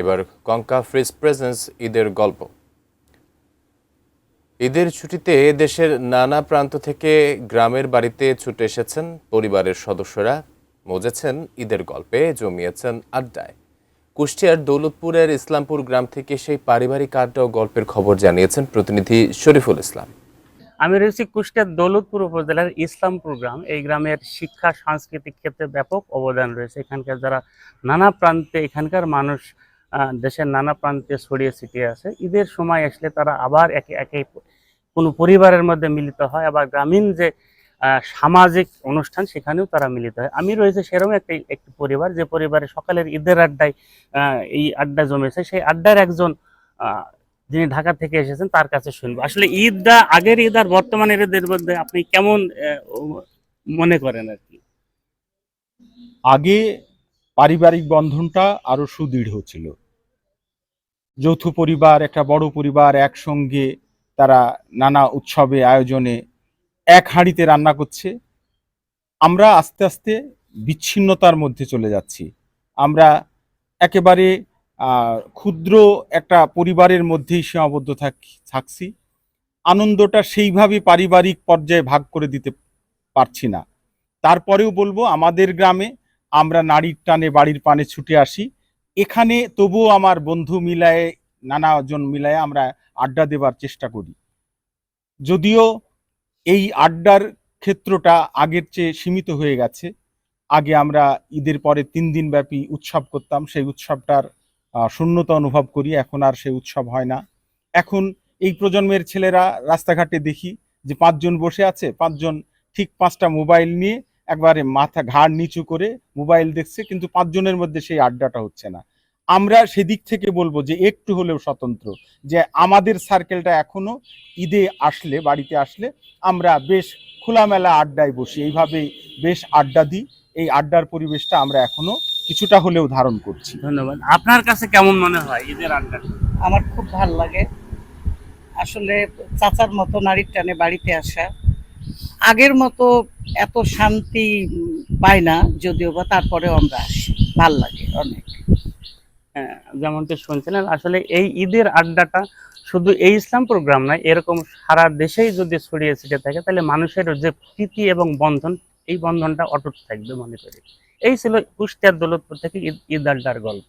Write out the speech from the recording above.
এবার কঙ্কা fridge presence ঈদের গল্প। ঈদের ছুটিতে দেশের নানা প্রান্ত থেকে গ্রামের বাড়িতে ছুটে এসেছেন পরিবারের সদস্যরা, মজেছেন ঈদের গল্পে, জমিয়েছেন আড্ডায়। কুষ্টিয়ার দৌলতপুরের ইসলামপুর গ্রাম থেকে সেই পারিবারিক আড্ডা ও গল্পের খবর জানিয়েছেন প্রতিনিধি শরীফুল ইসলাম। আমি রয়েছি কুষ্টিয়ার দৌলতপুর উপজেলার ইসলামপুর গ্রাম। এই গ্রামের শিক্ষা সাংস্কৃতিক ক্ষেত্রে ব্যাপক অবদান রয়েছে। এখানকার যারা নানা প্রান্তে, এখানকার মানুষ দেশের নানা প্রান্তে ছড়িয়ে ছিটিয়ে আছে। ঈদের সময় আসলে তারা আবার একে একে কোনো পরিবারের মধ্যে মিলিত হয়, আবার গ্রামীণ যে সামাজিক অনুষ্ঠান সেখানেও তারা মিলিত হয়। আমি রয়েছে সেরকম একটি পরিবার, যে পরিবারে সকালের ঈদের আড্ডায় এই আড্ডা জমেছে। সেই আড্ডার একজন যিনি ঢাকা থেকে এসেছেন, তার কাছে শুনবো আসলে ঈদটা, আগের ঈদ আর বর্তমানের ঈদের মধ্যে আপনি কেমন মনে করেন আর কি? আগে পারিবারিক বন্ধনটা আরো সুদৃঢ় ছিল। যৌথ পরিবার, একটা বড় পরিবার একসঙ্গে তারা নানা উৎসবে আয়োজনে এক হাঁড়িতে রান্না করছে। আমরা আস্তে আস্তে বিচ্ছিন্নতার মধ্যে চলে যাচ্ছি। আমরা একেবারে ক্ষুদ্র একটা পরিবারের মধ্যেই সীমাবদ্ধ থাকছি। আনন্দটা সেইভাবে পারিবারিক পর্যায়ে ভাগ করে দিতে পারছি না। তারপরেও বলবো, আমাদের গ্রামে আমরা নারীর টানে বাড়ির পানে ছুটে আসি। এখানে তবুও আমার বন্ধু মিলায়ে, নানাজন মিলায়ে আমরা আড্ডা দেবার চেষ্টা করি। যদিও এই আড্ডার ক্ষেত্রটা আগের চেয়ে সীমিত হয়ে গেছে। আগে আমরা ঈদের পরে 3 দিন ব্যাপী উৎসব করতাম, সেই উৎসবটার শূন্যতা অনুভব করি। এখন আর সেই উৎসব হয় না। এখন এই প্রজন্মের ছেলেরা রাস্তাঘাটে দেখি যে 5 জন বসে আছে, 5 জন ঠিক 5টা মোবাইল নিয়ে একবারে মাথা ঘাড় নিচু করে মোবাইল দেখছে, কিন্তু 5 জনের মধ্যে সেই আড্ডাটা হচ্ছে না। আমরা সেদিক থেকে বলবো যে একটু হলেও স্বতন্ত্র, যে আমাদের সার্কেলটা এখনো ঈদে আসলে, বাড়িতে আসলে আমরা বেশ খোলামেলা আড্ডায় বসি, এইভাবেই বেশ আড্ডা দিই। এই আড্ডার পরিবেশটা আমরা এখনো কিছুটা হলেও ধারণ করছি। ধন্যবাদ। আপনার কাছে কেমন মনে হয় ঈদের আড্ডা? আমার খুব ভালো লাগে আসলে। চাচার মতো নারীর টানে বাড়িতে আসা, আগের মতো এত শান্তি পাই না যদিও বা, তারপরেও আমরা আসি, ভাল লাগে অনেক। যেমনটি শুনছিলেন, আসলে এই ঈদের আড্ডাটা শুধু এই ইসলামপুর গ্রাম নয়, এরকম সারা দেশেই যদি ছড়িয়ে ছিটিয়ে থাকে, তাহলে মানুষের যে প্রীতি এবং বন্ধন, এই বন্ধনটা অটুট থাকবে মনে করি। এই ছিল কুষ্টিয়ার দৌলতপুর থেকে ঈদ আড্ডার গল্প।